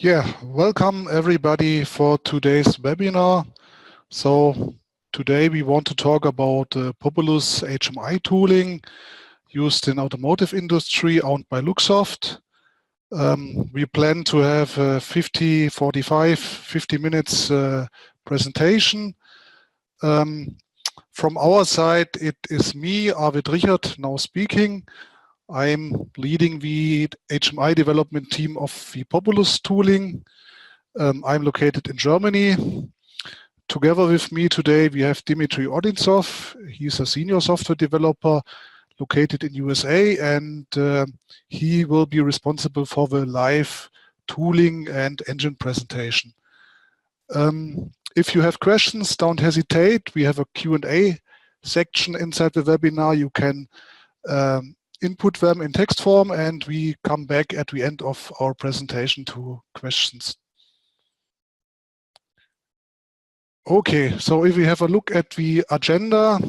Yeah, welcome everybody for today's webinar. So today we want to talk about Populus HMI tooling used in automotive industry owned by Luxoft. We plan to have a 50 minutes presentation. From our side, it is me, Arvid Richard, now speaking. I'm leading the HMI development team of the Populus tooling. I'm located in Germany. Together with me today, we have Dimitri Odintsov. He's a senior software developer located in USA, and he will be responsible for the live tooling and engine presentation. If you have questions, don't hesitate. We have a Q&A section inside the webinar. You can input them in text form, and we come back at the end of our presentation to questions. Okay, so if we have a look at the agenda,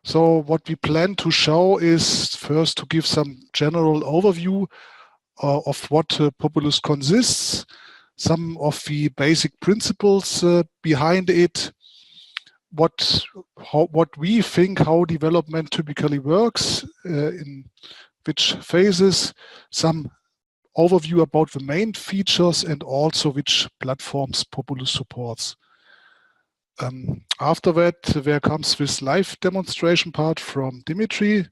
so what we plan to show is first to give some general overview of what Populus consists, some of the basic principles behind it, what we think how development typically works, in which phases, some overview about the main features, and also which platforms Populus supports. After that, there comes this live demonstration part from Dimitri.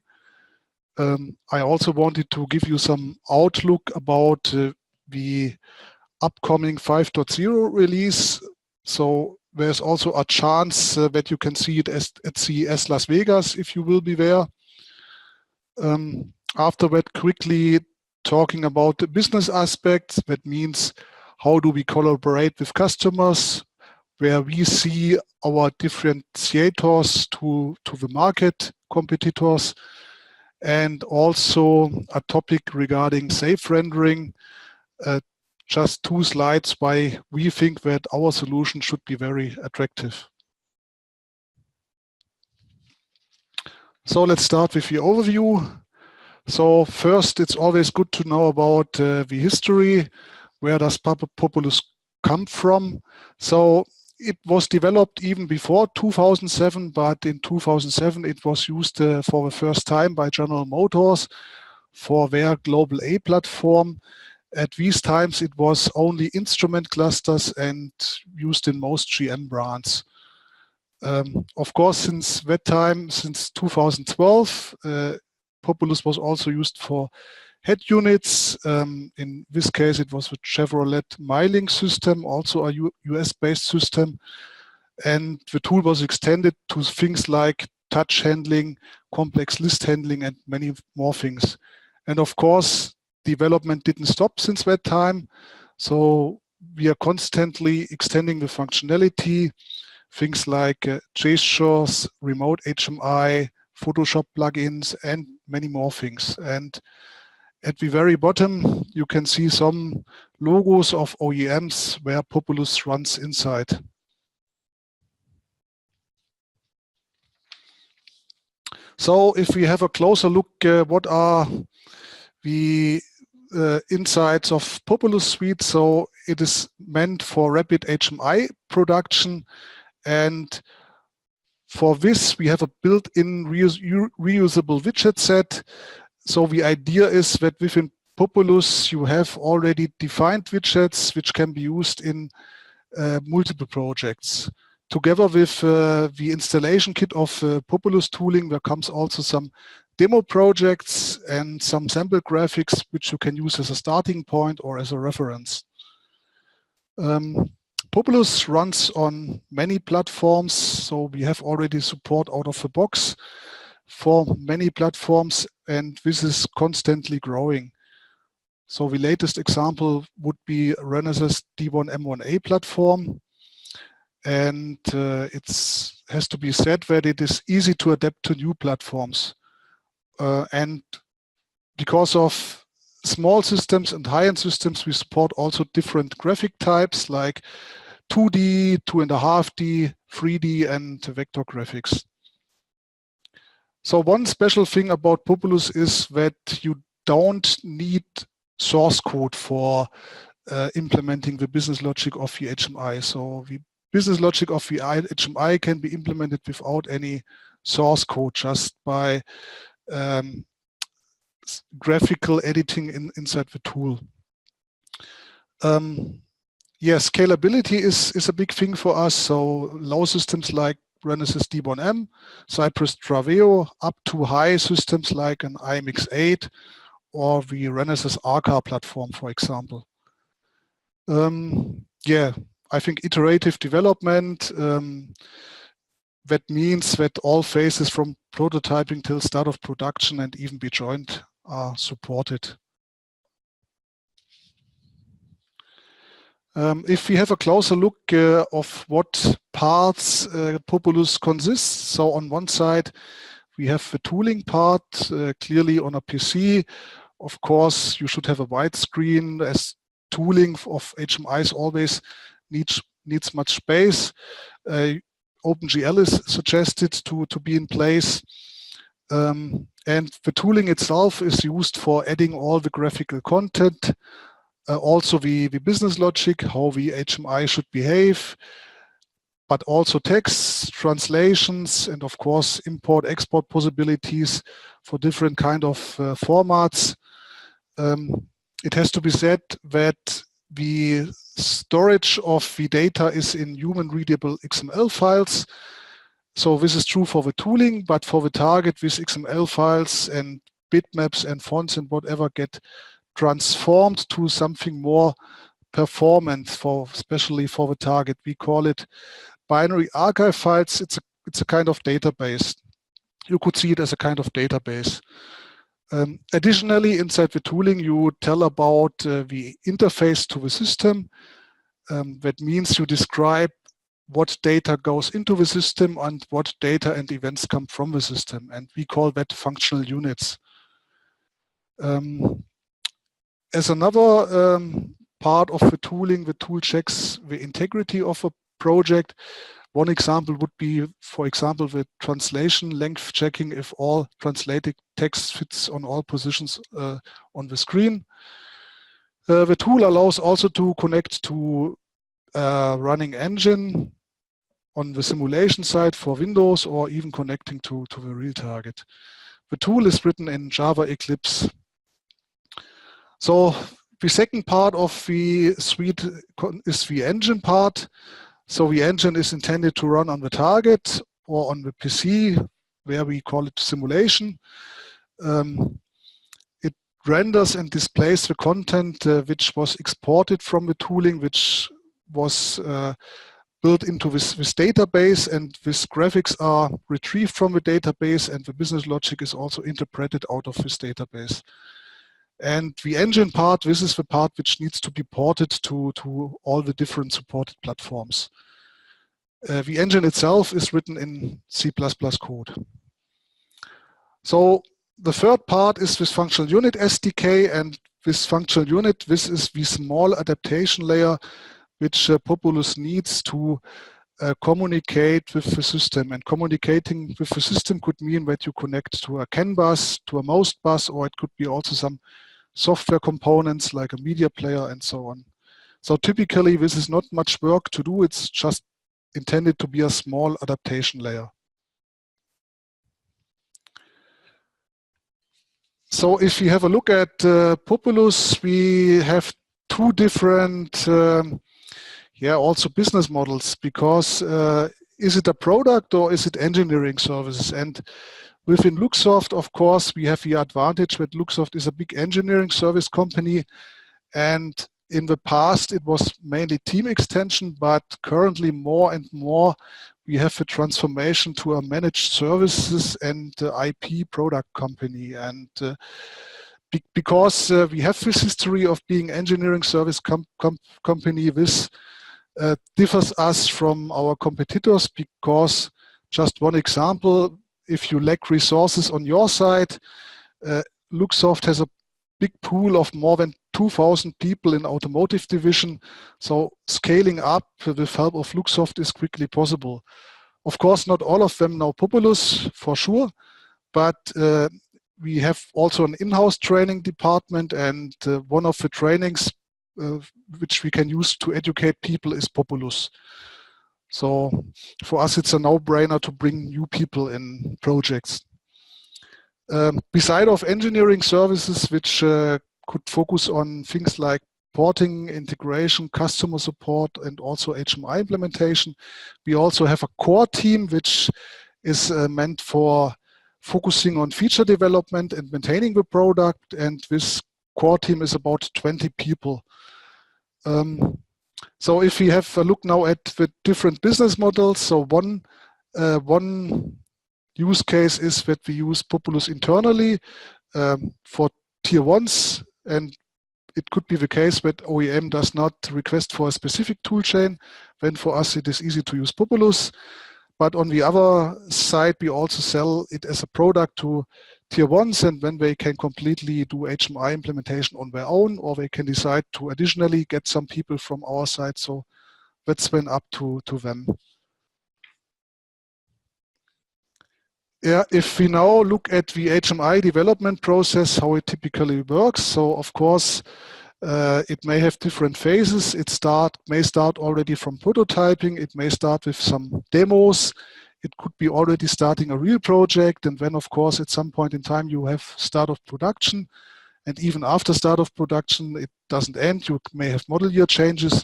I also wanted to give you some outlook about the upcoming 5.0 release. So there's also a chance that you can see it at CES Las Vegas if you will be there. After that, quickly talking about the business aspects. That means how do we collaborate with customers, where we see our differentiators to the market competitors, and also a topic regarding safe rendering. Just 2 slides why we think that our solution should be very attractive. So let's start with the overview. So first, it's always good to know about the history. Where does Populus come from? So it was developed even before 2007, but in 2007 it was used for the first time by General Motors for their Global A platform. At these times it was only instrument clusters and used in most GM brands. Of course, since that time, since 2012, Populus was also used for head units. In this case, it was the Chevrolet MyLink system, also a US-based system. And the tool was extended to things like touch handling, complex list handling, and many more things. And of course, development didn't stop since that time. So we are constantly extending the functionality, things like gestures, remote HMI, Photoshop plugins, and many more things. And at the very bottom, you can see some logos of OEMs where Populus runs inside. So if we have a closer look, what are the insights of Populus Suite? So it is meant for rapid HMI production, and for this we have a built-in reusable widget set. So the idea is that within Populus you have already defined widgets which can be used in multiple projects. Together with the installation kit of Populus tooling, there comes also some demo projects and some sample graphics which you can use as a starting point or as a reference. Populus runs on many platforms, so we have already support out of the box for many platforms, and this is constantly growing. So the latest example would be Renesas D1 M1A platform, and it has to be said that it is easy to adapt to new platforms. And because of small systems and high-end systems, we support also different graphic types like 2D, 2.5D, 3D, and vector graphics. So one special thing about Populus is that you don't need source code for implementing the business logic of the HMI. So the business logic of the HMI can be implemented without any source code, just by graphical editing inside the tool. Yeah, scalability is a big thing for us. So low systems like Renesas D1M, Cypress Traveo, up to high systems like an IMX8 or the Renesas Arca platform, for example. Yeah, I think iterative development, that means that all phases from prototyping till start of production and even be joined are supported. If we have a closer look of what parts Populus consists, so on one side we have the tooling part, clearly on a PC. Of course, you should have a widescreen, as tooling of HMIs always needs much space. OpenGL is suggested to be in place. And the tooling itself is used for adding all the graphical content, also the business logic, how the HMI should behave, but also text, translations, and of course import-export possibilities for different kind of formats. It has to be said that the storage of the data is in human-readable XML files. So this is true for the tooling, but for the target, these XML files and bitmaps and fonts and whatever get transformed to something more performant, especially for the target. We call it binary archive files. It's a kind of database. You could see it as a kind of database. Additionally, inside the tooling, you tell about the interface to the system. That means you describe what data goes into the system and what data and events come from the system. And we call that functional units. As another part of the tooling, the tool checks the integrity of a project. One example would be, for example, the translation length checking if all translated text fits on all positions on the screen. The tool allows also to connect to a running engine on the simulation side for Windows, or even connecting to the real target. The tool is written in Java Eclipse. So the second part of the suite is the engine part. So the engine is intended to run on the target or on the PC, where we call it simulation. It renders and displays the content which was exported from the tooling, which was built into this database, and these graphics are retrieved from the database, and the business logic is also interpreted out of this database. And the engine part, this is the part which needs to be ported to all the different supported platforms. The engine itself is written in C++ code. So the third part is this functional unit SDK, and this functional unit, this is the small adaptation layer which Populus needs to communicate with the system. And communicating with the system could mean that you connect to a CAN bus, to a MOST bus, or it could be also some software components like a media player and so on. So typically this is not much work to do, it's just intended to be a small adaptation layer. So if you have a look at Populus, we have two different also business models, because is it a product or is it engineering services? And within Luxoft, of course, we have the advantage that Luxoft is a big engineering service company, and in the past it was mainly team extension, but currently more and more we have the transformation to a managed services and IP product company. And because we have this history of being engineering service company, this differs us from our competitors, because just one example, if you lack resources on your side, Luxoft has a big pool of more than 2,000 people in automotive division. So scaling up with help of Luxoft is quickly possible. Of course, not all of them know Populus for sure, but we have also an in-house training department, and one of the trainings which we can use to educate people is Populus. So for us, it's a no-brainer to bring new people in projects. Beside of engineering services, which could focus on things like porting, integration, customer support, and also HMI implementation, we also have a core team which is meant for focusing on feature development and maintaining the product. And this core team is about 20 people. So if we have a look now at the different business models, so one use case is that we use Populus internally for tier ones, and it could be the case that OEM does not request for a specific toolchain. Then for us, it is easy to use Populus. But on the other side, we also sell it as a product to tier ones, and then they can completely do HMI implementation on their own, or they can decide to additionally get some people from our side. So that's then up to them. Yeah, if we now look at the HMI development process, how it typically works. So of course, it may have different phases. It may start already from prototyping. It may start with some demos. It could be already starting a real project. And then of course, at some point in time, you have start of production. And even after start of production, it doesn't end. You may have model year changes.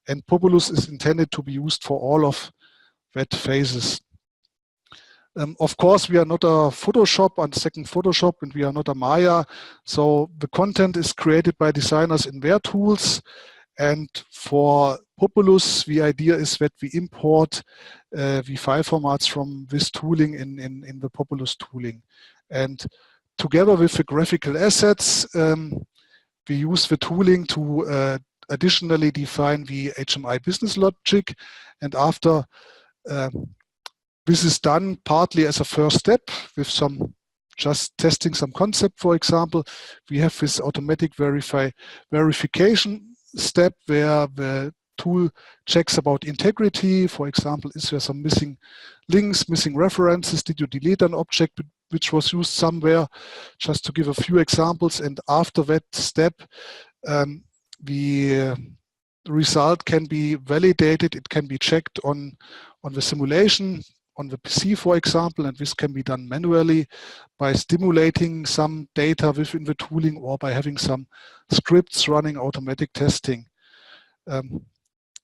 And Populus is intended to be used for all of that phases. Of course, we are not a Photoshop and second Photoshop, and we are not a Maya. So the content is created by designers in their tools. And for Populus, the idea is that we import the file formats from this tooling in the Populus tooling. And together with the graphical assets, we use the tooling to additionally define the HMI business logic. And after this is done partly as a first step with some just testing some concept, for example. We have this automatic verification step where the tool checks about integrity. For example, is there some missing links, missing references? Did you delete an object which was used somewhere? Just to give a few examples. And after that step, the result can be validated. It can be checked on the simulation, on the PC, for example, and this can be done manually by stimulating some data within the tooling or by having some scripts running automatic testing.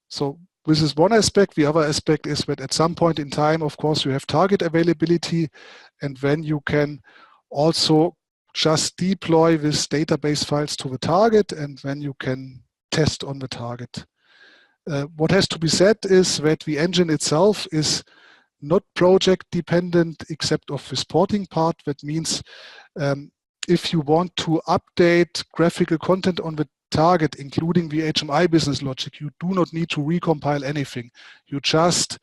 So this is one aspect. The other aspect is that at some point in time, of course, you have target availability, and then you can also just deploy these database files to the target, and then you can test on the target. What has to be said is that the engine itself is not project dependent except of this porting part. That means if you want to update graphical content on the target, including the HMI business logic, you do not need to recompile anything. You just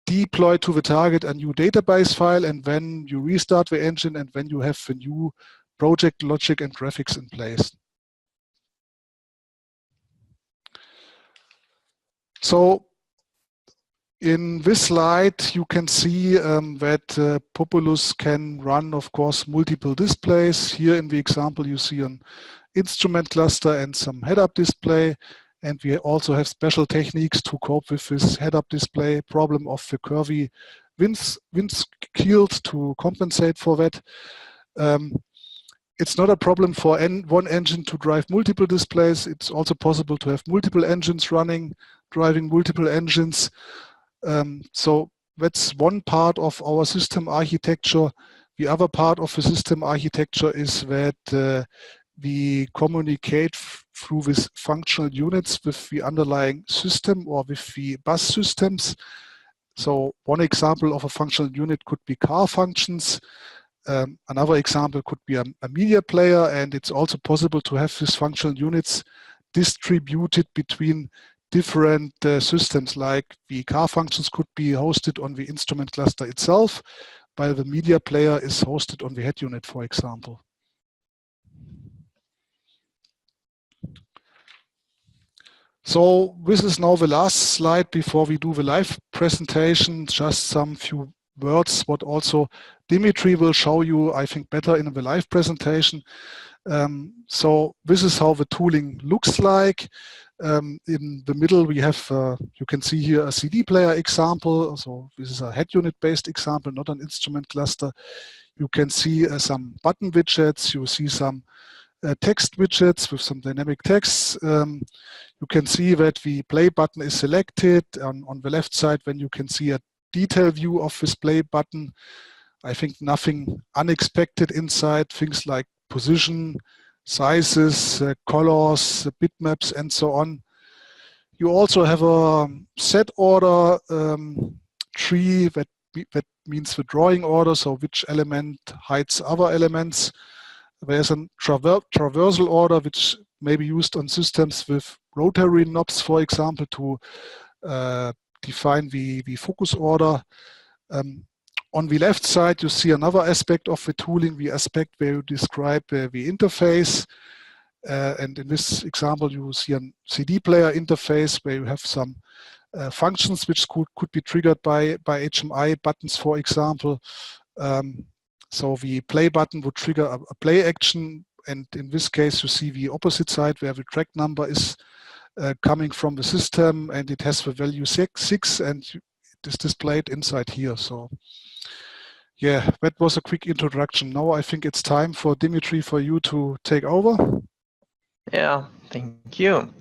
deploy to the target a new database file, and then you restart the engine, and then you have the new project logic and graphics in place. So in this slide, you can see that Populus can run, of course, multiple displays. Here in the example, you see an instrument cluster and some head-up display. And we also have special techniques to cope with this head-up display problem of the curvy windshield to compensate for that. It's not a problem for one engine to drive multiple displays. It's also possible to have multiple engines driving multiple engines. So that's one part of our system architecture. The other part of the system architecture is that we communicate through these functional units with the underlying system or with the bus systems. So one example of a functional unit could be car functions. Another example could be a media player, and it's also possible to have these functional units distributed between different systems, like the car functions could be hosted on the instrument cluster itself, while the media player is hosted on the head unit, for example. So this is now the last slide before we do the live presentation. Just some few words, what also Dimitri will show you, I think, better in the live presentation. So this is how the tooling looks like. In the middle, we have, you can see here a CD player example. So this is a head unit based example, not an instrument cluster. You can see some button widgets. You see some text widgets with some dynamic text. You can see that the play button is selected. On the left side, when you can see a detail view of this play button, I think nothing unexpected inside, things like position, sizes, colors, bitmaps, and so on. You also have a set order tree that means the drawing order, so which element hides other elements. There's a traversal order, which may be used on systems with rotary knobs, for example, to define the focus order. On the left side, you see another aspect of the tooling, the aspect where you describe the interface. And in this example, you see a CD player interface where you have some functions which could be triggered by HMI buttons, for example. So the play button would trigger a play action. And in this case, you see the opposite side where the track number is coming from the system, and it has the value 6, and it is displayed inside here. So yeah, that was a quick introduction. Now I think it's time for Dimitri, for you to take over. Yeah, thank you.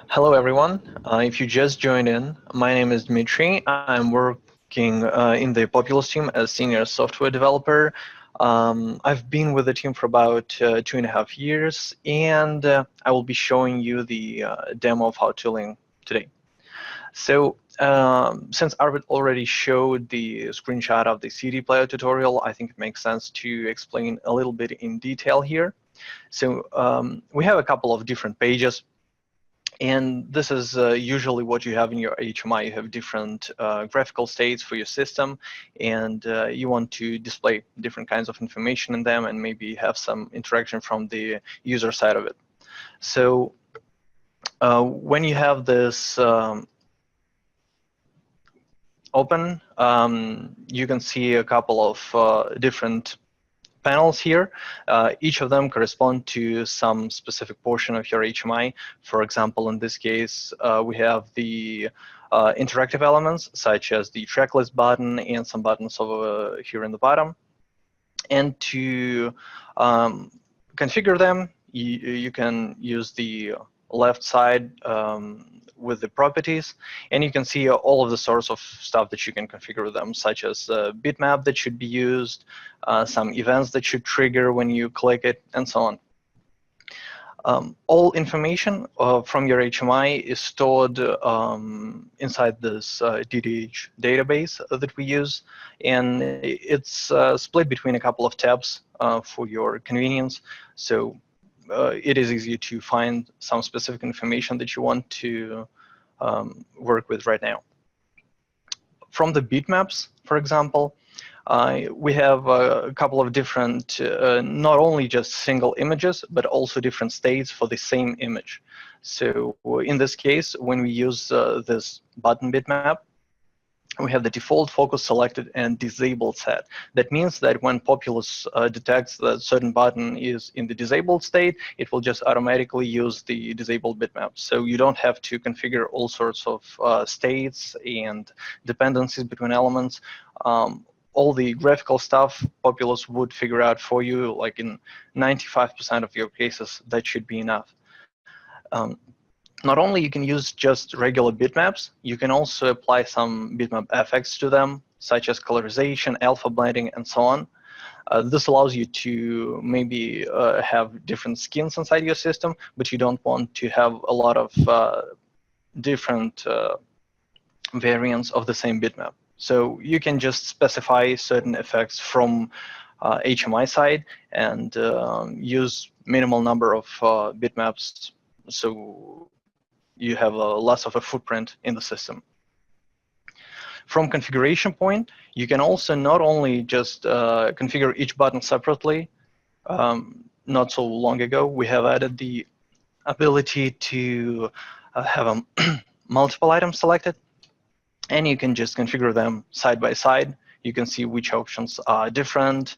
Hello, everyone. If you just joined in, my name is Dmitry. I'm working in the Populus team as senior software developer. I've been with the team for about 2.5 years, and I will be showing you the demo of how tooling today. So since Arvid already showed the screenshot of the CD player tutorial, I think it makes sense to explain a little bit in detail here. So we have a couple of different pages, and this is usually what you have in your HMI. You have different graphical states for your system, and you want to display different kinds of information in them and maybe have some interaction from the user side of it. So when you have this open, you can see a couple of different panels here. Each of them correspond to some specific portion of your HMI. For example, in this case, we have the interactive elements, such as the track list button and some buttons over here in the bottom. And to configure them, you can use the left side with the properties, and you can see all of the sorts of stuff that you can configure with them, such as bitmap that should be used, some events that should trigger when you click it, and so on. All information from your HMI is stored inside this DDH database that we use, and it's split between a couple of tabs for your convenience. So it is easy to find some specific information that you want to work with right now. From the bitmaps, for example, we have a couple of different, not only just single images, but also different states for the same image. So in this case, when we use this button bitmap, we have the default focus selected and disabled set. That means that when Populus detects that certain button is in the disabled state, it will just automatically use the disabled bitmap. So you don't have to configure all sorts of states and dependencies between elements. All the graphical stuff Populus would figure out for you. Like in 95% of your cases, that should be enough. Not only you can use just regular bitmaps, you can also apply some bitmap effects to them, such as colorization, alpha blending, and so on. This allows you to maybe have different skins inside your system, but you don't want to have a lot of different variants of the same bitmap. So you can just specify certain effects from HMI side and use minimal number of bitmaps, so you have less of a footprint in the system. From configuration point, you can also not only just configure each button separately. Not so long ago, we have added the ability to have multiple items selected, and you can just configure them side by side. You can see which options are different.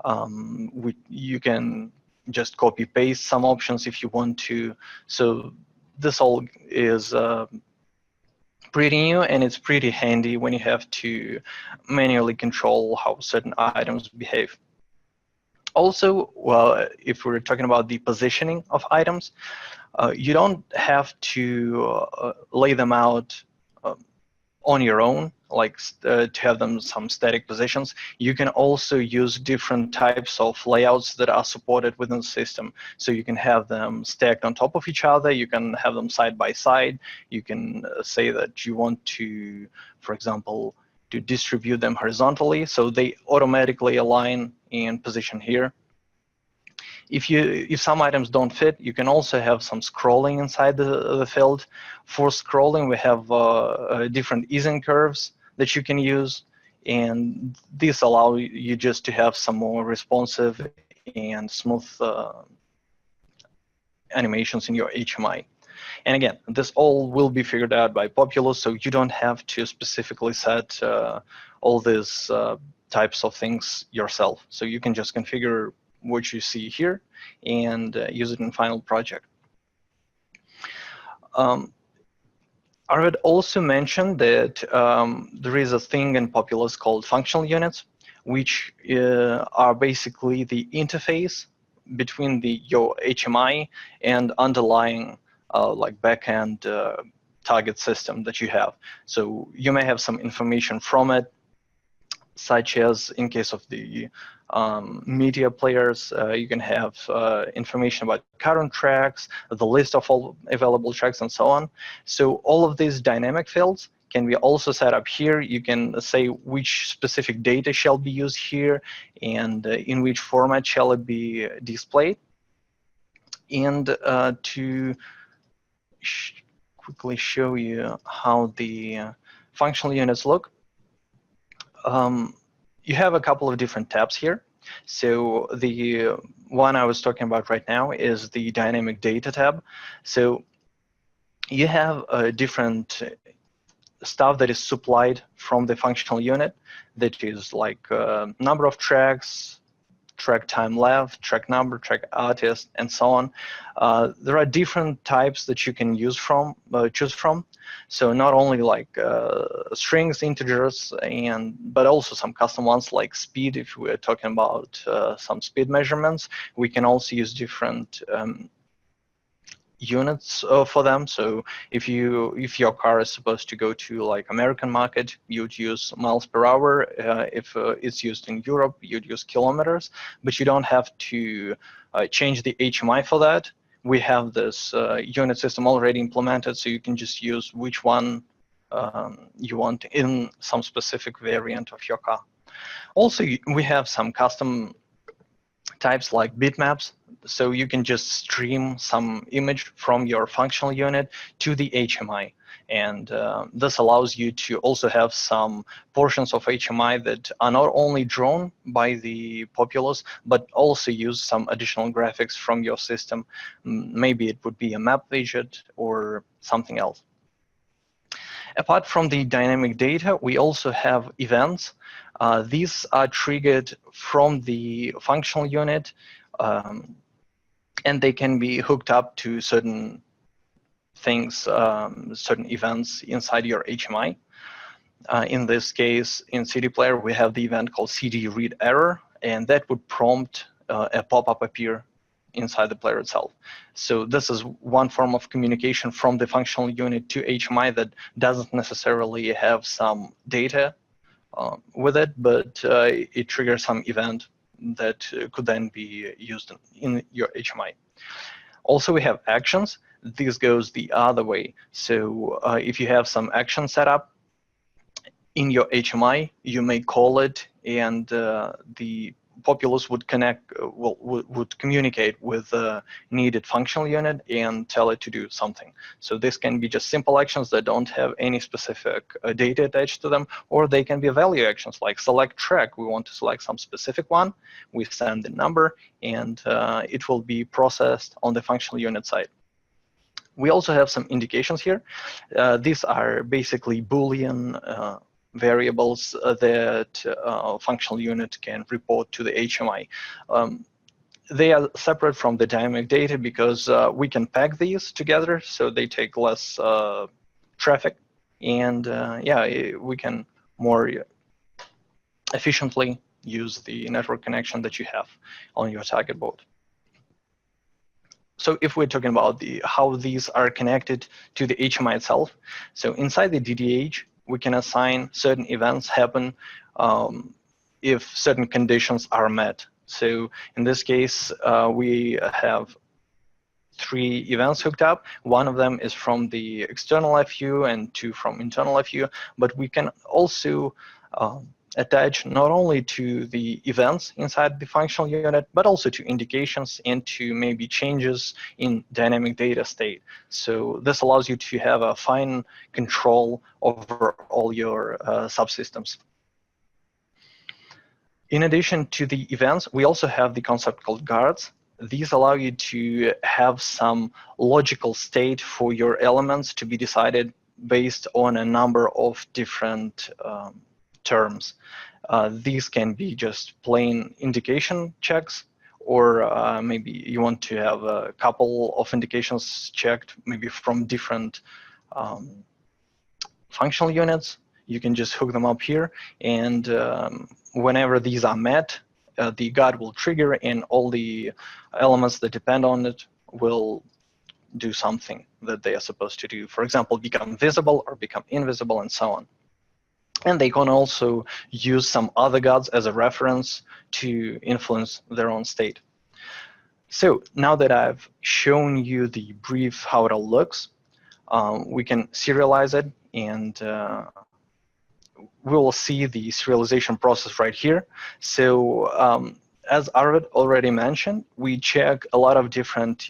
You can just copy paste some options if you want to. So this all is pretty new, and it's pretty handy when you have to manually control how certain items behave. Also, well, if we're talking about the positioning of items, you don't have to lay them out on your own, like to have them some static positions. You can also use different types of layouts that are supported within the system. So you can have them stacked on top of each other. You can have them side by side. You can say that you want to, for example, to distribute them horizontally, so they automatically align in position here. If some items don't fit, you can also have some scrolling inside the field. For scrolling, we have different easing curves that you can use, and these allow you just to have some more responsive and smooth animations in your HMI. And again, this all will be figured out by Populus, so you don't have to specifically set all these types of things yourself. So you can just configure what you see here and use it in final project. Arvid also mentioned that there is a thing in Populus called functional units, which are basically the interface between your HMI and underlying like backend target system that you have. So you may have some information from it, such as in case of the media players, you can have information about current tracks, the list of all available tracks, and so on. So all of these dynamic fields can be also set up here. You can say which specific data shall be used here and in which format shall it be displayed. And to quickly show you how the functional units look, you have a couple of different tabs here. So the one I was talking about right now is the dynamic data tab. So you have different stuff that is supplied from the functional unit, that is like number of tracks, track time left, track number, track artist, and so on. There are different types that you can choose from. So not only like strings, integers, but also some custom ones like speed. If we're talking about some speed measurements, we can also use different units for them. So if your car is supposed to go to like American market, you'd use miles per hour. If it's used in Europe, you'd use kilometers. But you don't have to change the HMI for that. We have this unit system already implemented, so you can just use which one you want in some specific variant of your car. Also, we have some custom types like bitmaps, so you can just stream some image from your functional unit to the HMI. And this allows you to also have some portions of HMI that are not only drawn by the Populus, but also use some additional graphics from your system. Maybe it would be a map widget or something else. Apart from the dynamic data, we also have events. These are triggered from the functional unit, and they can be hooked up to certain things, certain events inside your HMI. In this case, in CD Player, we have the event called CD read error, and that would prompt a pop-up appear inside the player itself. So this is one form of communication from the functional unit to HMI that doesn't necessarily have some data with it, but it triggers some event that could then be used in your HMI. Also, we have actions. This goes the other way. So if you have some action set up in your HMI, you may call it, and the Populus would would communicate with the needed functional unit and tell it to do something. So this can be just simple actions that don't have any specific data attached to them, or they can be value actions like select track. We want to select some specific one. We send the number, and it will be processed on the functional unit side. We also have some indications here. These are basically Boolean variables that functional unit can report to the HMI. they are separate from the dynamic data because we can pack these together so they take less traffic, and yeah, we can more efficiently use the network connection that you have on your target board. So if we're talking about how these are connected to the HMI itself, so inside the DDH, we can assign certain events happen if certain conditions are met. So in this case, we have 3 events hooked up. One of them is from the external FU and 2 from internal FU, but we can also attach not only to the events inside the functional unit, but also to indications and to maybe changes in dynamic data state. So this allows you to have a fine control over all your subsystems. In addition to the events, we also have the concept called guards. These allow you to have some logical state for your elements to be decided based on a number of different terms. These can be just plain indication checks, or maybe you want to have a couple of indications checked, maybe from different functional units. You can just hook them up here, and whenever these are met, the guard will trigger, and all the elements that depend on it will do something that they are supposed to do. For example, become visible or become invisible, and so on. And they can also use some other guards as a reference to influence their own state. So now that I've shown you the brief how it all looks, we can serialize it, and we will see the serialization process right here. So as Arvid already mentioned, we check a lot of different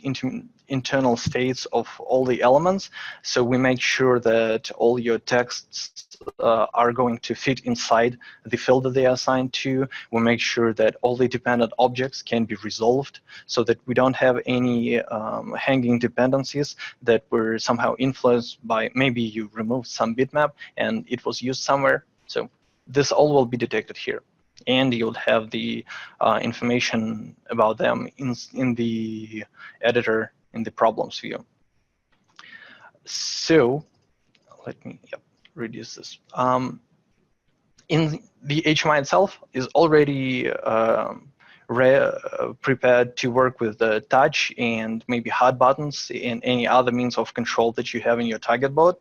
internal states of all the elements. So we make sure that all your texts are going to fit inside the field that they are assigned to. We make sure that all the dependent objects can be resolved so that we don't have any hanging dependencies that were somehow influenced by maybe you removed some bitmap and it was used somewhere. So this all will be detected here, and you'll have the information about them in the editor in the problems view. So let me reduce this. In the HMI itself is already prepared to work with the touch and maybe hot buttons and any other means of control that you have in your target board.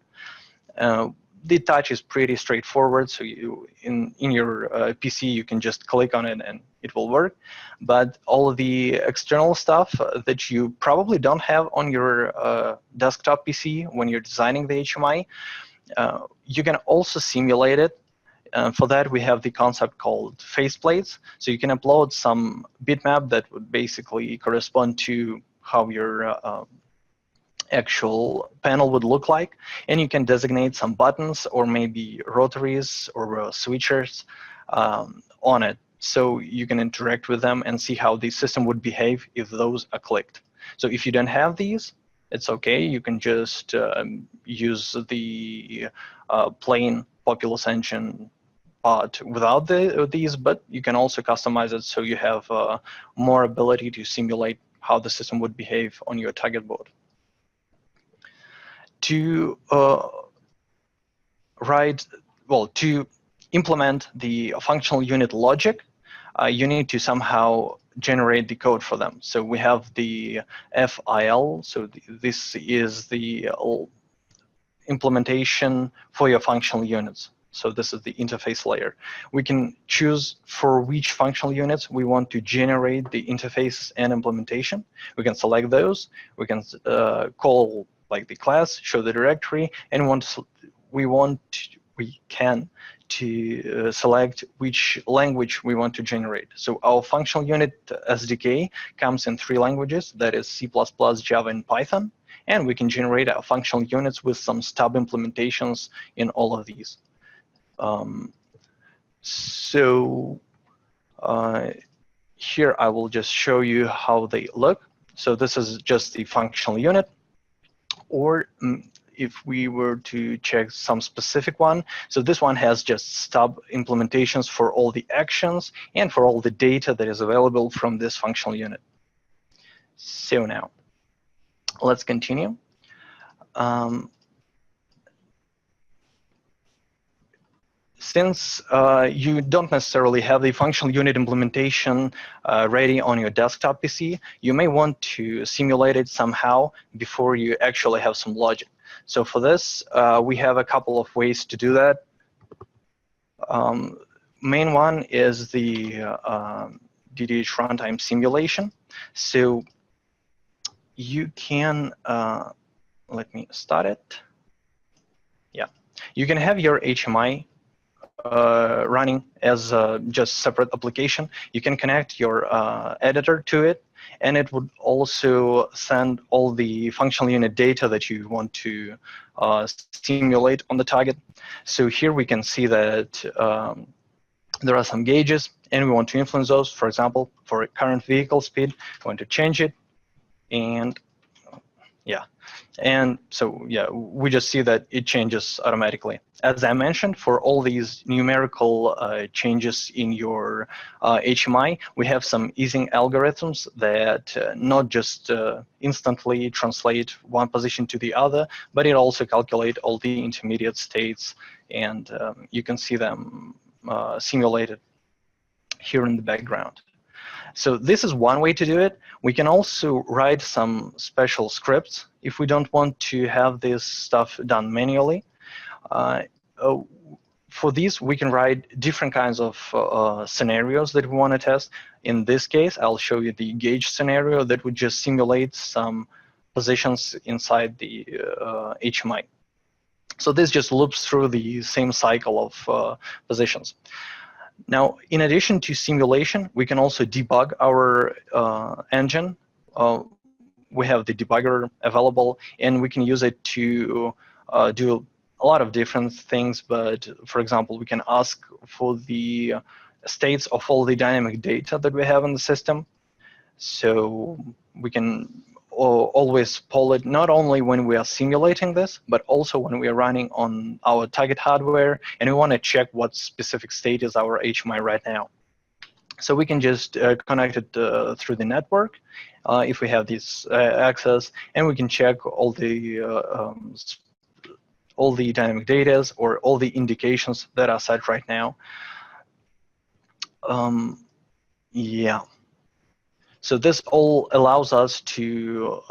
The touch is pretty straightforward, so you in your PC you can just click on it and it will work. But all of the external stuff that you probably don't have on your desktop PC when you're designing the HMI, you can also simulate it. For that, we have the concept called faceplates. So you can upload some bitmap that would basically correspond to how your actual panel would look like, and you can designate some buttons or maybe rotaries or switchers on it, so you can interact with them and see how the system would behave if those are clicked. So if you don't have these, it's okay. You can just use the plain Populus engine part without these, but you can also customize it so you have more ability to simulate how the system would behave on your target board. To to implement the functional unit logic, you need to somehow generate the code for them. So we have the FIL. So this is the implementation for your functional units. So this is the interface layer. We can choose for which functional units we want to generate the interface and implementation. We can select those. We can call like the class, show the directory, and we can select which language we want to generate. So our functional unit SDK comes in 3 languages, that is C++, Java, and Python, and we can generate our functional units with some stub implementations in all of these. Here I will just show you how they look. So this is just the functional unit. Or if we were to check some specific one, so this one has just stub implementations for all the actions and for all the data that is available from this functional unit. So now, let's continue. Since you don't necessarily have the functional unit implementation ready on your desktop PC, you may want to simulate it somehow before you actually have some logic. So for this, we have a couple of ways to do that. Main one is the DDH runtime simulation. So you can, let me start it. Yeah, you can have your HMI running as just separate application. You can connect your editor to it, and it would also send all the functional unit data that you want to simulate on the target. So here we can see that there are some gauges, and we want to influence those. For example, for current vehicle speed, we want to change it, and yeah. And so, yeah, we just see that it changes automatically. As I mentioned, for all these numerical changes in your HMI, we have some easing algorithms that not just instantly translate one position to the other, but it also calculates all the intermediate states, and you can see them simulated here in the background. So this is one way to do it. We can also write some special scripts if we don't want to have this stuff done manually. For these, we can write different kinds of scenarios that we want to test. In this case, I'll show you the gauge scenario that would just simulate some positions inside the HMI. So this just loops through the same cycle of positions. Now, in addition to simulation, we can also debug our engine. We have the debugger available, and we can use it to do a lot of different things. But for example, we can ask for the states of all the dynamic data that we have in the system. So we can always poll it not only when we are simulating this, but also when we are running on our target hardware, and we want to check what specific state is our HMI right now. So we can just connect it through the network if we have this access, and we can check all the dynamic data or all the indications that are set right now. Yeah. So this all allows us to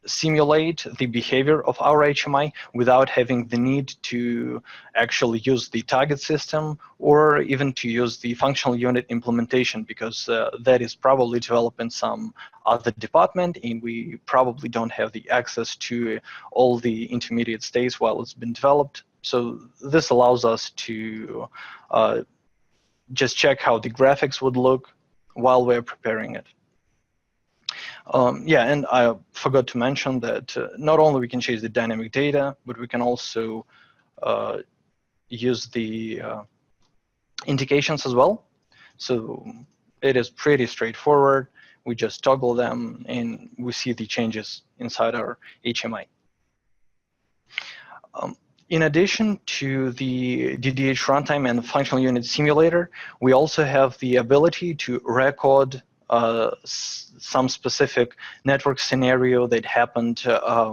simulate the behavior of our HMI without having the need to actually use the target system or even to use the functional unit implementation, because that is probably developed in some other department, and we probably don't have the access to all the intermediate states while it's been developed. So this allows us to just check how the graphics would look while we're preparing it. Yeah, and I forgot to mention that not only we can change the dynamic data, but we can also use the indications as well. So it is pretty straightforward. We just toggle them, and we see the changes inside our HMI. In addition to the DDH runtime and functional unit simulator, we also have the ability to record some specific network scenario that happened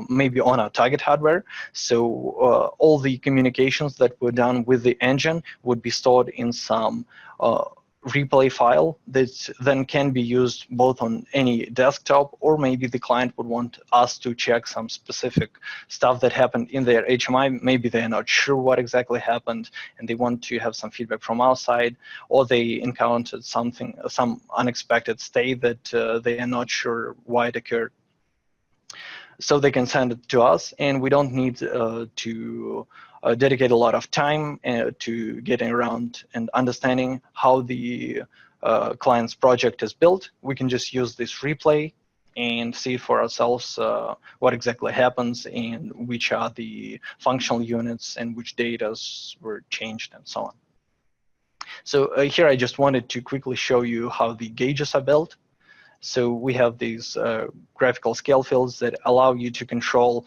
maybe on our target hardware. So all the communications that were done with the engine would be stored in some replay file that then can be used both on any desktop, or maybe the client would want us to check some specific stuff that happened in their HMI. Maybe they're not sure what exactly happened and they want to have some feedback from our side, or they encountered something, some unexpected state that they are not sure why it occurred. So they can send it to us, and we don't need to dedicate a lot of time to getting around and understanding how the client's project is built. We can just use this replay and see for ourselves what exactly happens and which are the functional units and which data were changed and so on. So here I just wanted to quickly show you how the gauges are built. So we have these graphical scale fields that allow you to control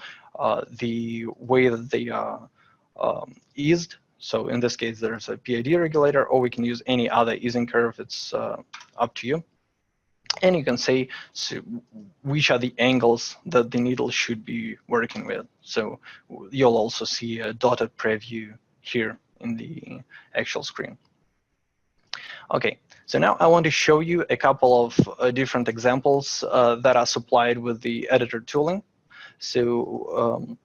the way that they are eased. So in this case, there's a PID regulator, or we can use any other easing curve. It's up to you. And you can say which are the angles that the needle should be working with. So you'll also see a dotted preview here in the actual screen. Okay, so now I want to show you a couple of different examples that are supplied with the editor tooling. So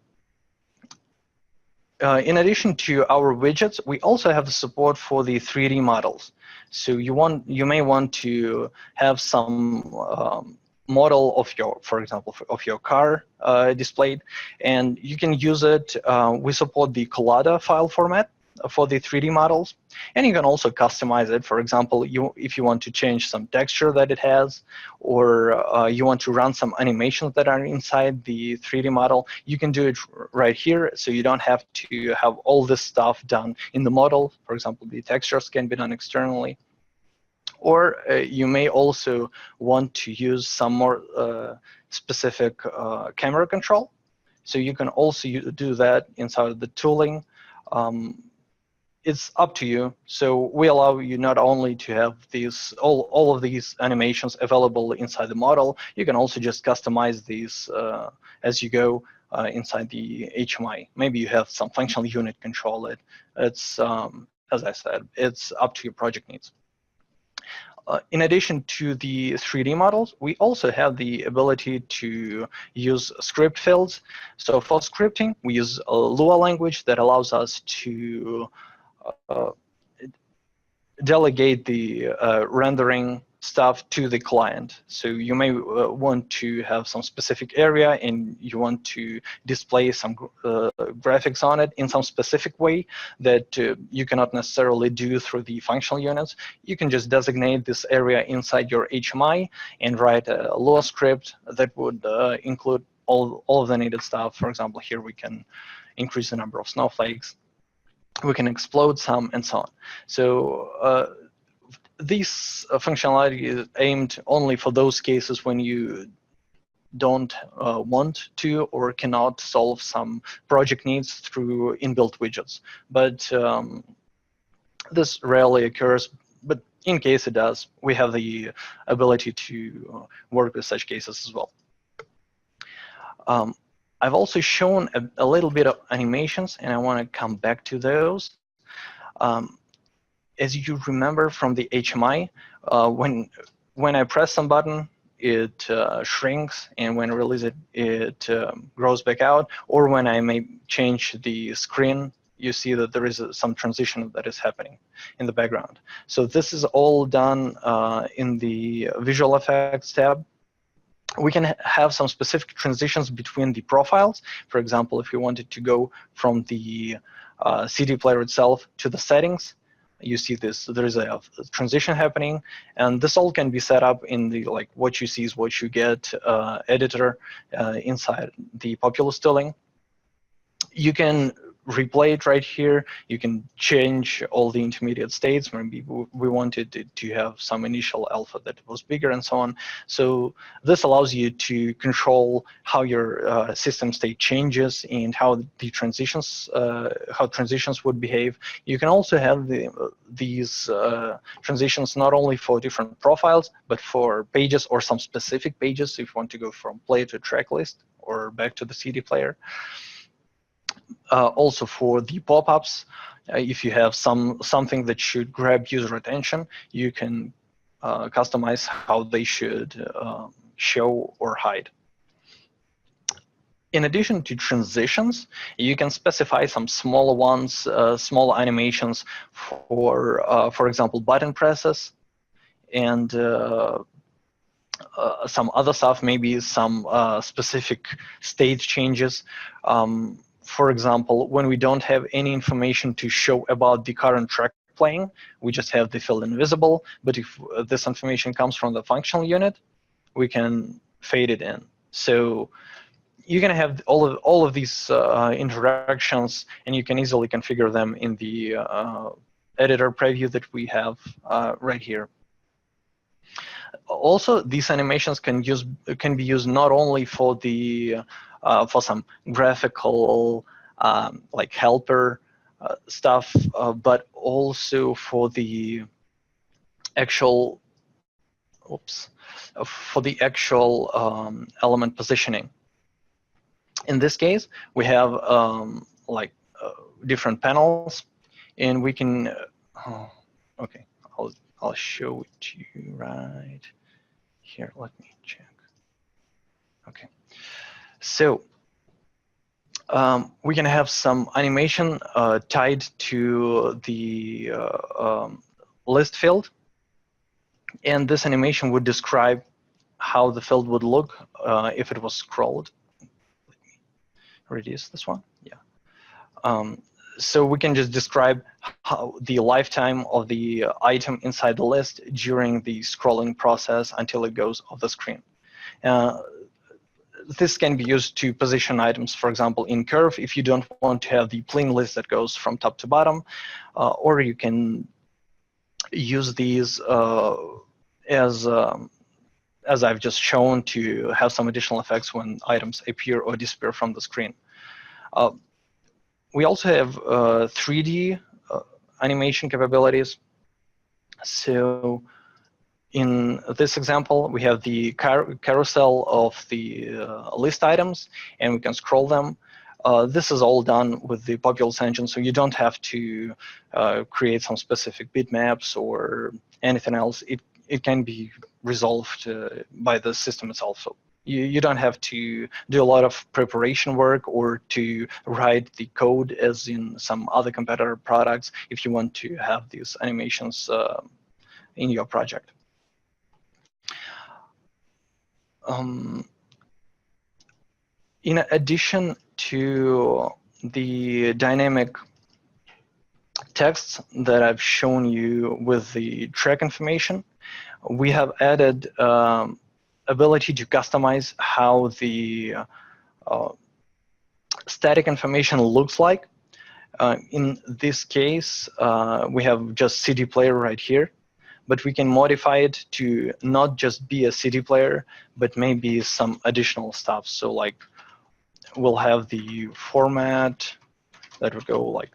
in addition to our widgets, we also have support for the 3D models. So you may want to have some model of your, for example, of your car displayed, and you can use it. We support the Collada file format for the 3D models, and you can also customize it. For example, if you want to change some texture that it has, or you want to run some animations that are inside the 3D model, you can do it right here. So you don't have to have all this stuff done in the model. For example, the textures can be done externally. Or you may also want to use some more specific camera control. So you can also do that inside the tooling. It's up to you. So we allow you not only to have these all of these animations available inside the model, you can also just customize these as you go inside the HMI. Maybe you have some functional unit control it. It's as I said, it's up to your project needs. In addition to the 3D models, we also have the ability to use script fields. So for scripting, we use a Lua language that allows us to delegate the rendering stuff to the client. So you may want to have some specific area and you want to display some graphics on it in some specific way that you cannot necessarily do through the functional units. You can just designate this area inside your HMI and write a Lua script that would include all of the needed stuff. For example, here we can increase the number of snowflakes. We can explode some, and so on. So this functionality is aimed only for those cases when you don't want to or cannot solve some project needs through inbuilt widgets. But this rarely occurs, but in case it does, we have the ability to work with such cases as well. I've also shown a little bit of animations, and I want to come back to those. As you remember from the HMI, when I press some button, it shrinks, and when I release it, it grows back out. Or when I may change the screen, you see that there is some transition that is happening in the background. So this is all done in the Visual Effects tab. We can have some specific transitions between the profiles. For example, if you wanted to go from the CD player itself to the settings, you see this, there is a transition happening, and this all can be set up in the what you see is what you get editor inside the Populus tooling. You can replay it right here. You can change all the intermediate states. Maybe we wanted it to have some initial alpha that was bigger and so on. So this allows you to control how your system state changes and how the transitions would behave. You can also have these transitions not only for different profiles, but for pages or some specific pages if you want to go from play to track list or back to the CD player. Also for the pop-ups, if you have something that should grab user attention, you can customize how they should show or hide. In addition to transitions, you can specify some smaller ones, small animations for example, button presses, and some other stuff, maybe some specific state changes. For example, when we don't have any information to show about the current track playing, we just have the field invisible. But if this information comes from the functional unit, we can fade it in. So you can have all of these interactions, and you can easily configure them in the editor preview that we have right here. Also, these animations can be used not only for the for some graphical like helper stuff, but also for the actual for the actual element positioning. In this case, we have different panels, and we can. Okay, I'll show it to you right here. Let me check. Okay, so we can have some animation tied to the list field, and this animation would describe how the field would look if it was scrolled. Let me reduce this one. Yeah. So we can just describe how the lifetime of the item inside the list during the scrolling process until it goes off the screen. This can be used to position items, for example, in curve, if you don't want to have the plain list that goes from top to bottom, or you can use these as I've just shown, to have some additional effects when items appear or disappear from the screen. We also have 3D animation capabilities. So in this example, we have the carousel of the list items, and we can scroll them. This is all done with the Populus engine, so you don't have to create some specific bitmaps or anything else. It can be resolved by the system itself. So you don't have to do a lot of preparation work or to write the code as in some other competitor products if you want to have these animations in your project. In addition to the dynamic texts that I've shown you with the track information, we have added ability to customize how the static information looks like. In this case, we have just CD player right here, but we can modify it to not just be a CD player, but maybe some additional stuff. So like we'll have the format that would go like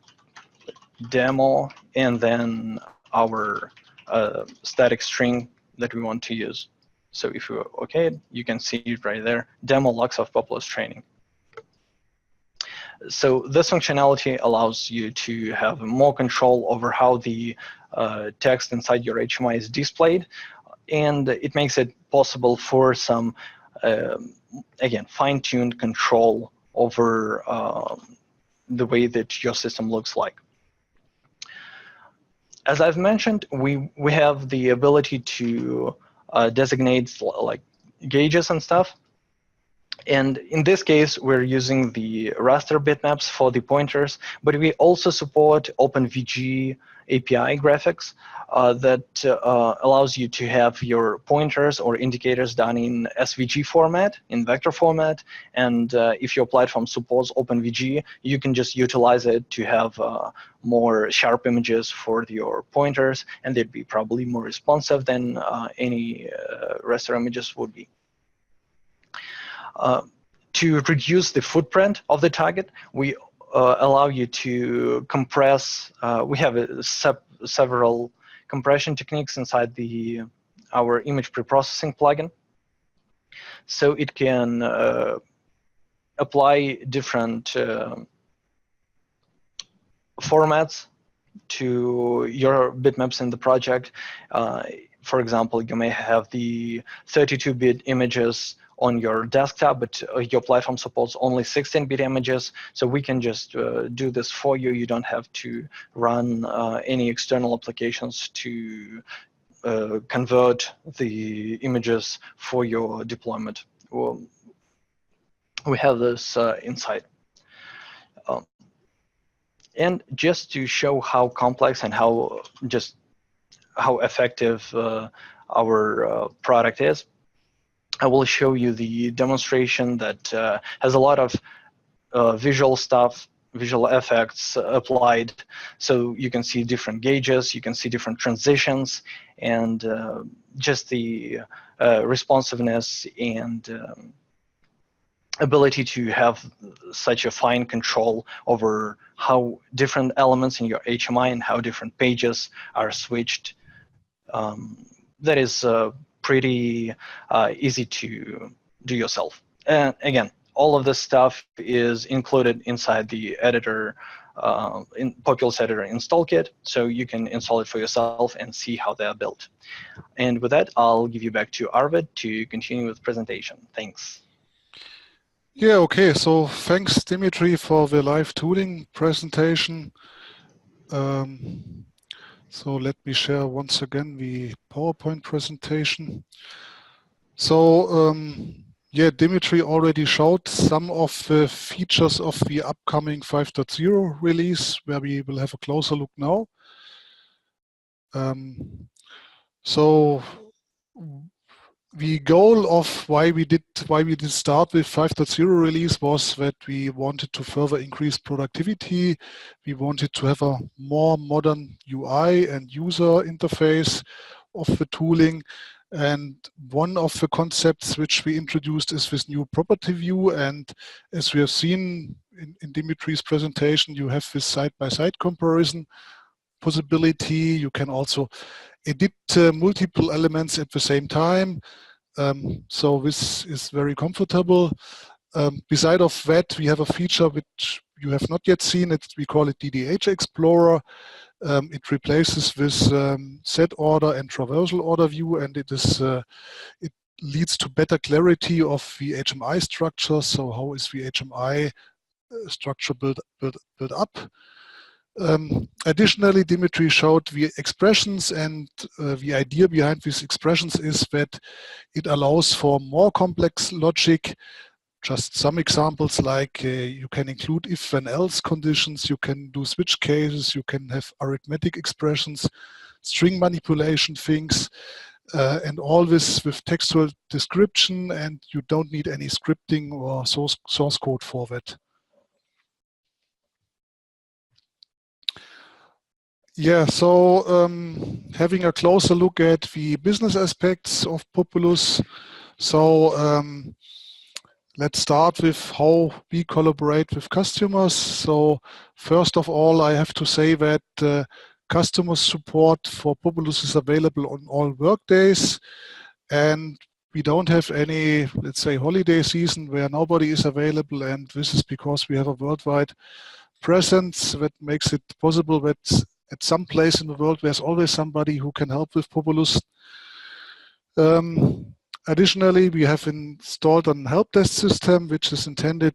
demo, and then our static string that we want to use. So if you're okay, you can see it right there, demo logs of Populus training. So this functionality allows you to have more control over how the text inside your HMI is displayed, and it makes it possible for some, again, fine-tuned control over the way that your system looks like. As I've mentioned, we have the ability to designate like gauges and stuff. And in this case, we're using the raster bitmaps for the pointers, but we also support OpenVG API graphics that allows you to have your pointers or indicators done in SVG format, in vector format. And if your platform supports OpenVG, you can just utilize it to have more sharp images for your pointers, and they'd be probably more responsive than any raster images would be. To reduce the footprint of the target, we allow you to compress. We have several compression techniques inside our image preprocessing plugin. So it can apply different formats to your bitmaps in the project. For example, you may have the 32-bit images on your desktop, but your platform supports only 16-bit images. So we can just do this for you. You don't have to run any external applications to convert the images for your deployment. We have this inside. And just to show how complex and how effective our product is, I will show you the demonstration that has a lot of visual stuff, visual effects applied. So you can see different gauges, you can see different transitions, and just the responsiveness and ability to have such a fine control over how different elements in your HMI and how different pages are switched. That is pretty easy to do yourself. And again, all of this stuff is included inside the editor, in Populus Editor install kit, so you can install it for yourself and see how they are built. And with that, I'll give you back to Arvid to continue with the presentation. Thanks. Yeah, okay. So thanks, Dimitri, for the live tooling presentation. So let me share once again the PowerPoint presentation. So yeah, Dimitri already showed some of the features of the upcoming 5.0 release, where we will have a closer look now. So the goal of why we did start with 5.0 release was that we wanted to further increase productivity. We wanted to have a more modern UI and user interface of the tooling. And one of the concepts which we introduced is this new property view. And as we have seen in Dimitri's presentation, you have this side-by-side comparison possibility. You can also edit multiple elements at the same time. So this is very comfortable. Beside of that, we have a feature which you have not yet seen. We call it DDH Explorer. It replaces this set order and traversal order view, and it leads to better clarity of the HMI structure. So how is the HMI structure built up? Additionally, Dimitri showed the expressions, and the idea behind these expressions is that it allows for more complex logic. Just some examples, like you can include if then else conditions, you can do switch cases, you can have arithmetic expressions, string manipulation things, and all this with textual description, and you don't need any scripting or source code for that. Yeah, so having a closer look at the business aspects of Populus. So let's start with how we collaborate with customers. So first of all, I have to say that customer support for Populus is available on all workdays, and we don't have any, let's say, holiday season where nobody is available, and this is because we have a worldwide presence that makes it possible that at some place in the world there's always somebody who can help with Populus. Additionally, we have installed a help desk system which is intended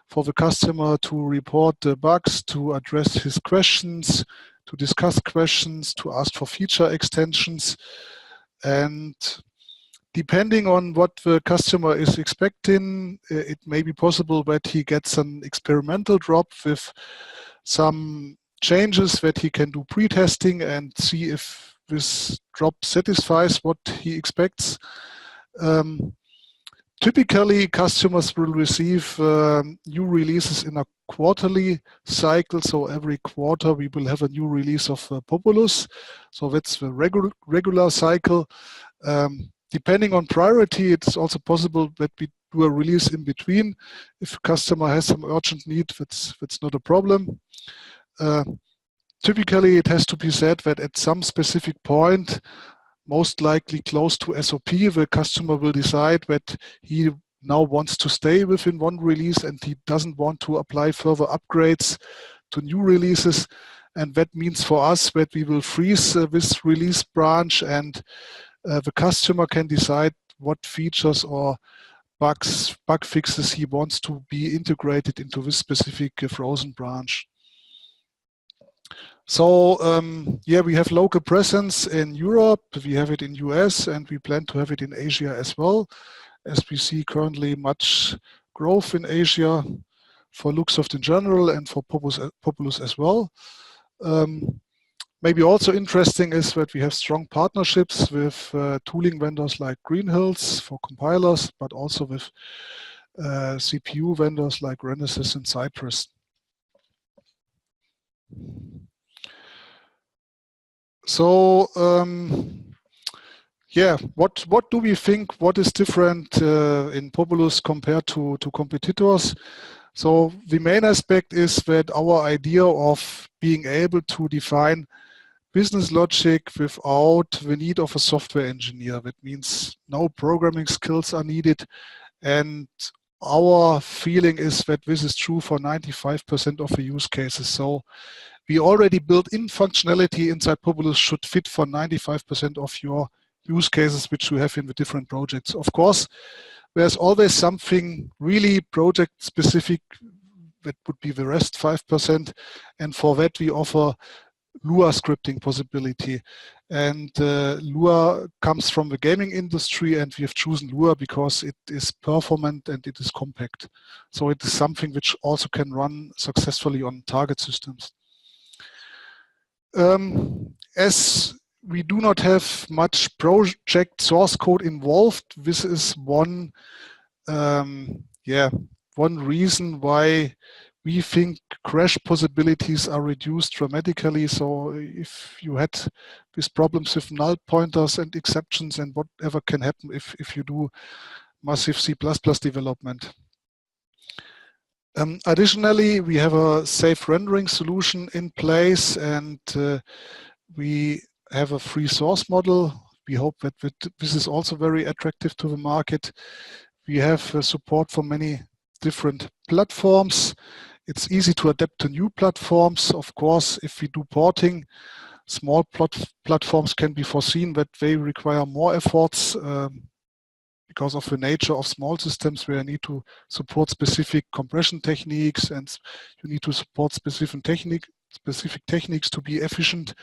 for the customer to report the bugs, to address his questions, to discuss questions, to ask for feature extensions. And depending on what the customer is expecting, it may be possible that he gets an experimental drop with some changes that he can do pre-testing and see if this drop satisfies what he expects. Typically, customers will receive new releases in a quarterly cycle. So every quarter we will have a new release of Populus. So that's the regular cycle. Depending on priority, it's also possible that we do a release in between. If a customer has some urgent need, that's not a problem. Typically, it has to be said that at some specific point, most likely close to SOP, the customer will decide that he now wants to stay within one release and he doesn't want to apply further upgrades to new releases. And that means for us that we will freeze this release branch, and the customer can decide what features or bug fixes he wants to be integrated into this specific frozen branch. So yeah, we have local presence in Europe, we have it in US, and we plan to have it in Asia as well, as we see currently much growth in Asia for Luxoft in general and for Populus as well. Maybe also interesting is that we have strong partnerships with tooling vendors like Green Hills for compilers, but also with CPU vendors like Renesas and Cypress. So yeah, what do we think? What is different in Populus compared to competitors? So the main aspect is that our idea of being able to define business logic without the need of a software engineer. That means no programming skills are needed, and our feeling is that this is true for 95% of the use cases. So we already built in functionality inside Populus should fit for 95% of your use cases which you have in the different projects. Of course, there's always something really project specific that would be the rest 5%, and for that we offer Lua scripting possibility. And Lua comes from the gaming industry, and we have chosen Lua because it is performant and it is compact. So it is something which also can run successfully on target systems. As we do not have much project source code involved, this is one reason why we think crash possibilities are reduced dramatically. So if you had these problems with null pointers and exceptions and whatever can happen if you do massive C++ development. Additionally, we have a safe rendering solution in place, and we have a free source model. We hope that this is also very attractive to the market. We have support for many different platforms. It's easy to adapt to new platforms. Of course, if we do porting, small platforms can be foreseen that they require more efforts because of the nature of small systems, where you need to support specific compression techniques and you need to support specific techniques to be efficient.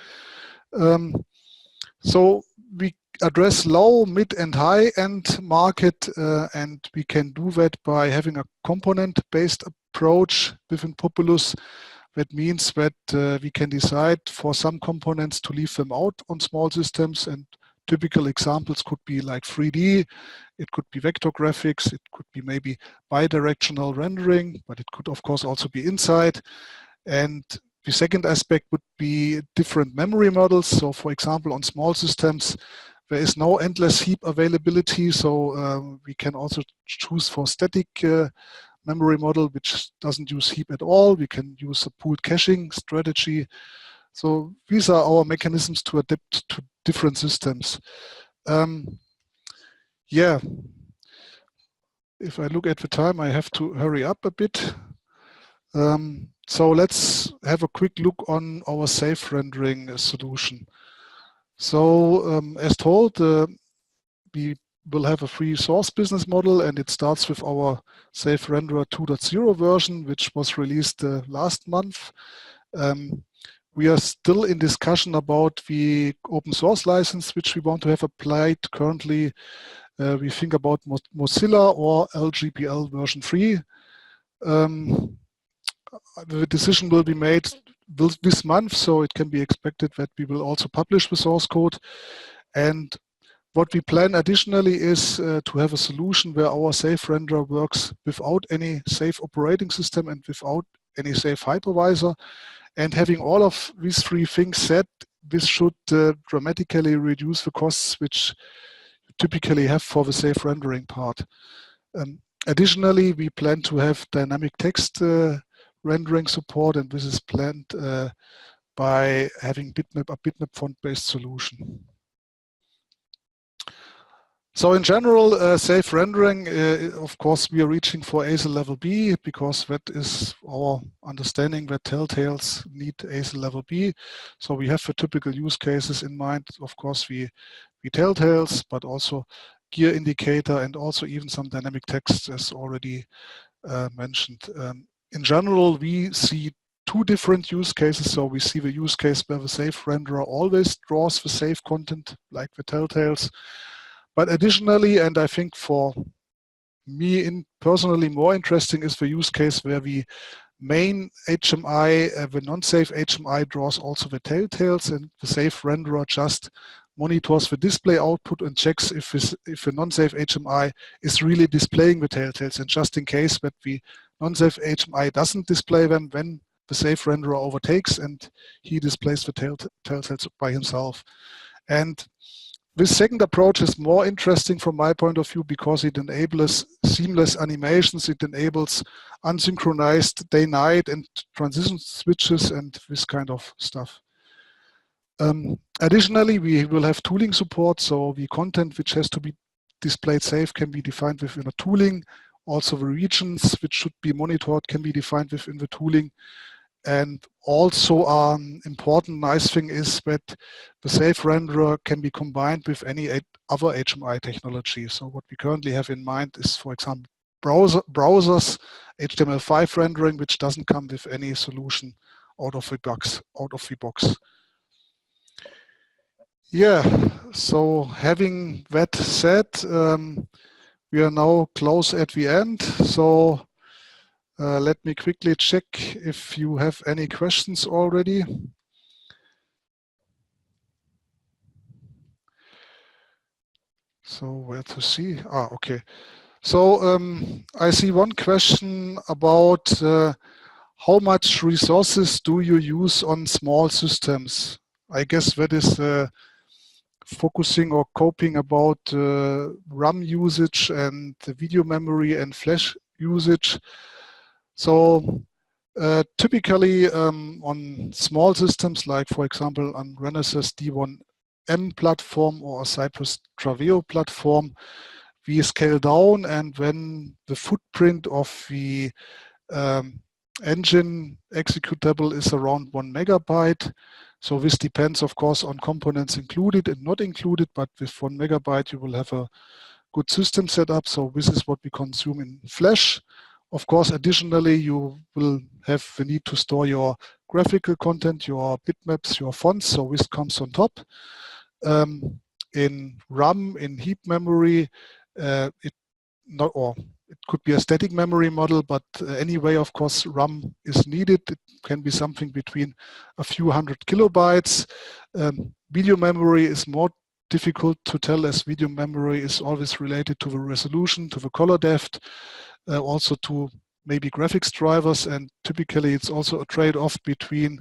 So we address low, mid, and high-end market, and we can do that by having a component-based approach within Populus. That means that we can decide for some components to leave them out on small systems, and typical examples could be like 3D, it could be vector graphics, it could be maybe bidirectional rendering, but it could of course also be inside. And the second aspect would be different memory models. So for example, on small systems, there is no endless heap availability. So we can also choose for static memory model, which doesn't use heap at all. We can use a pooled caching strategy. So these are our mechanisms to adapt to different systems. Yeah, if I look at the time, I have to hurry up a bit. So let's have a quick look on our safe rendering solution. So as told, we will have a free source business model, and it starts with our Safe Renderer 2.0 version, which was released last month. We are still in discussion about the open source license, which we want to have applied. Currently, we think about Mozilla or LGPL version 3. The decision will be made this month, so it can be expected that we will also publish the source code. And what we plan additionally is to have a solution where our safe renderer works without any safe operating system and without any safe hypervisor. And having all of these three things said, this should dramatically reduce the costs which you typically have for the safe rendering part. Additionally, we plan to have dynamic text rendering support, and this is planned by having a bitmap font-based solution. So in general, safe rendering, of course, we are reaching for ASIL level B because that is our understanding that telltales need ASIL level B. So we have the typical use cases in mind. Of course, we telltales, but also gear indicator and also even some dynamic text, as already mentioned. In general, we see two different use cases. So we see the use case where the safe renderer always draws the safe content, like the telltales. But additionally, and I think for me personally more interesting, is the use case where the main HMI, the non-safe HMI, draws also the telltales, and the safe renderer just monitors the display output and checks if the non-safe HMI is really displaying the telltales. And just in case that the non-safe HMI doesn't display them, then the safe renderer overtakes and he displays the telltales by himself. And this second approach is more interesting from my point of view because it enables seamless animations, it enables unsynchronized day-night and transition switches and this kind of stuff. Additionally, we will have tooling support, so the content which has to be displayed safe can be defined within a tooling. Also, the regions which should be monitored can be defined within the tooling. And also important nice thing is that the safe renderer can be combined with any other HMI technology. So what we currently have in mind is, for example, browsers, HTML5 rendering, which doesn't come with any solution out of the box. Yeah, so having that said, we are now close at the end. So let me quickly check if you have any questions already. So where to see? Okay. So I see one question about how much resources do you use on small systems? I guess that is focusing or coping about RAM usage and the video memory and flash usage. So typically on small systems, like for example on Renesas D1M platform or a Cypress Traveo platform, we scale down, and when the footprint of the engine executable is around 1 megabyte. So this depends, of course, on components included and not included, but with 1 megabyte, you will have a good system setup. So this is what we consume in Flash. Of course, additionally, you will have the need to store your graphical content, your bitmaps, your fonts. So this comes on top. In RAM, in heap memory, it could be a static memory model, but anyway, of course, RAM is needed. It can be something between a few hundred kilobytes. Video memory is more difficult to tell, as video memory is always related to the resolution, to the color depth, also to maybe graphics drivers, and typically it's also a trade-off between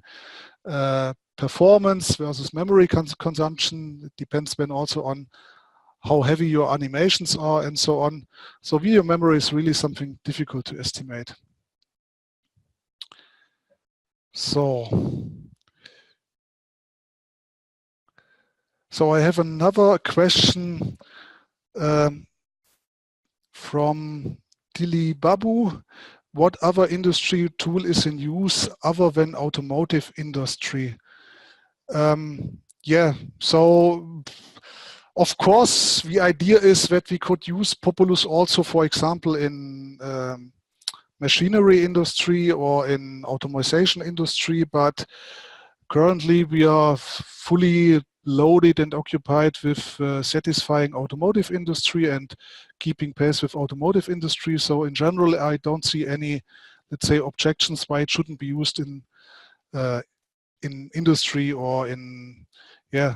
performance versus memory consumption. It depends then also on how heavy your animations are and so on. So video memory is really something difficult to estimate. So I have another question from Dili Babu. What other industry tool is in use other than automotive industry? Yeah, so of course, the idea is that we could use Populus also, for example, in machinery industry or in automation industry, but currently we are fully loaded and occupied with satisfying automotive industry and keeping pace with automotive industry. So in general, I don't see any, let's say, objections why it shouldn't be used in industry or in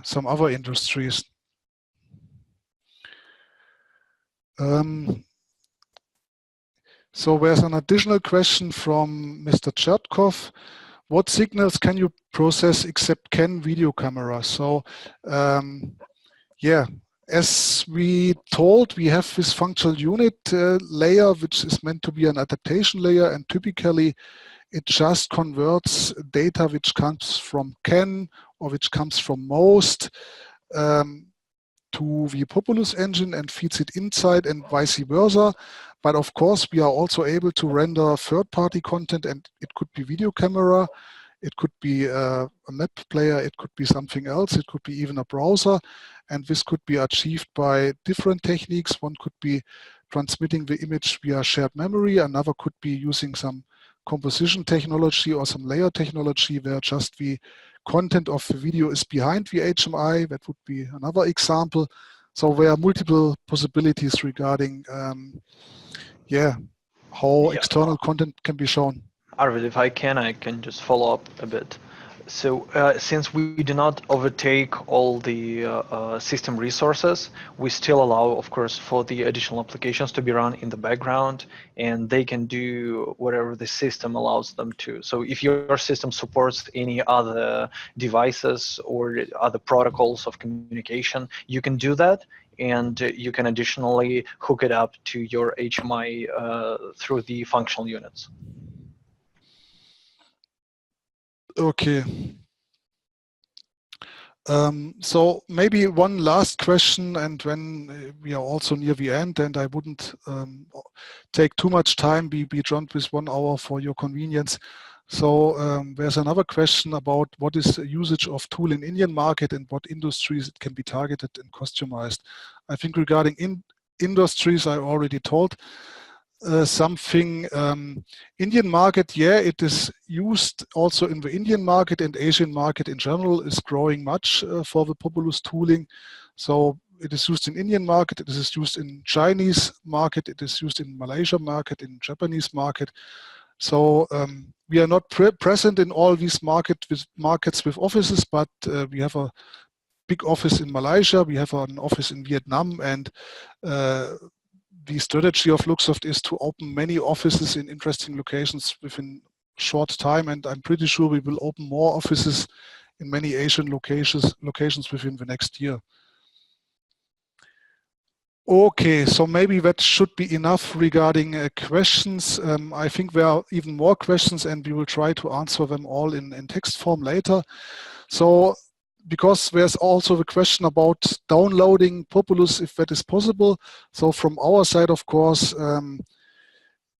some other industries. So there's an additional question from Mr. Chertkov. What signals can you process except CAN video camera? So yeah, as we told, we have this functional unit layer, which is meant to be an adaptation layer, and typically it just converts data which comes from CAN or which comes from most to the Populus engine and feeds it inside and vice versa. But of course, we are also able to render third-party content, and it could be video camera, it could be a map player, it could be something else, it could be even a browser. And this could be achieved by different techniques. One could be transmitting the image via shared memory. Another could be using some composition technology or some layer technology where just the content of the video is behind the HMI. That would be another example. So there are multiple possibilities regarding how external content can be shown. Arvid, if I can just follow up a bit. So since we do not overtake all the system resources, we still allow, of course, for the additional applications to be run in the background, and they can do whatever the system allows them to. So if your system supports any other devices or other protocols of communication, you can do that, and you can additionally hook it up to your HMI through the functional units. Okay. So maybe one last question, and when we are also near the end, and I wouldn't take too much time, be joined with 1 hour for your convenience. So there's another question about what is the usage of tool in Indian market and what industries it can be targeted and customized. I think regarding industries, I already told something. Indian market, yeah, it is used also in the Indian market, and Asian market in general is growing much for the Populus tooling. So it is used in Indian market, it is used in Chinese market, it is used in Malaysia market, in Japanese market. So we are not present in all these markets with offices, but we have a big office in Malaysia, we have an office in Vietnam, and the strategy of Luxoft is to open many offices in interesting locations within short time, and I'm pretty sure we will open more offices in many Asian locations within the next year. Okay, so maybe that should be enough regarding questions. I think there are even more questions, and we will try to answer them all in text form later. So, because there's also the question about downloading Populus, if that is possible. So from our side, of course,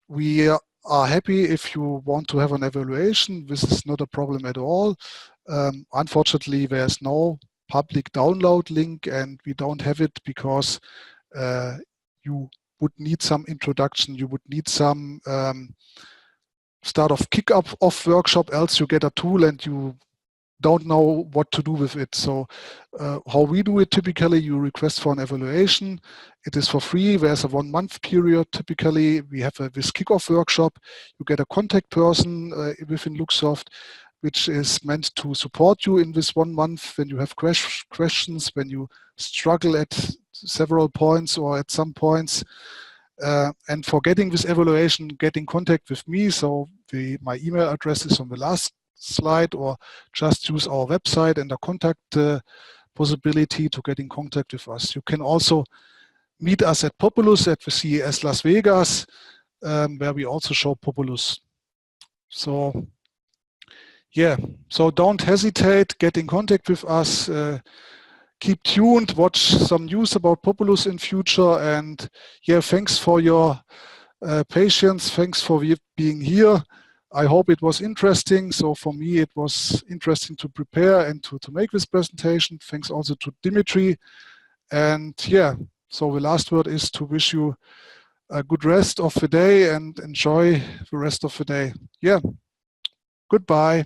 we are happy if you want to have an evaluation. This is not a problem at all. Unfortunately, there's no public download link, and we don't have it because you would need some introduction, you would need some start of kick-off workshop, else you get a tool and you don't know what to do with it. So how we do it typically, you request for an evaluation. It is for free. There's a 1 month period. Typically, we have this kickoff workshop. You get a contact person within Luxoft, which is meant to support you in this 1 month when you have questions, when you struggle at several points or at some points. And for getting this evaluation, get in contact with me. So my email address is on the last slide, or just use our website and a contact possibility to get in contact with us. You can also meet us at Populus at the CES Las Vegas, where we also show Populus. So yeah, so don't hesitate, get in contact with us, keep tuned, watch some news about Populus in future, and yeah, thanks for your patience, thanks for being here. I hope it was interesting. So for me, it was interesting to prepare and to make this presentation. Thanks also to Dimitri. And yeah, so the last word is to wish you a good rest of the day and enjoy the rest of the day. Yeah, goodbye.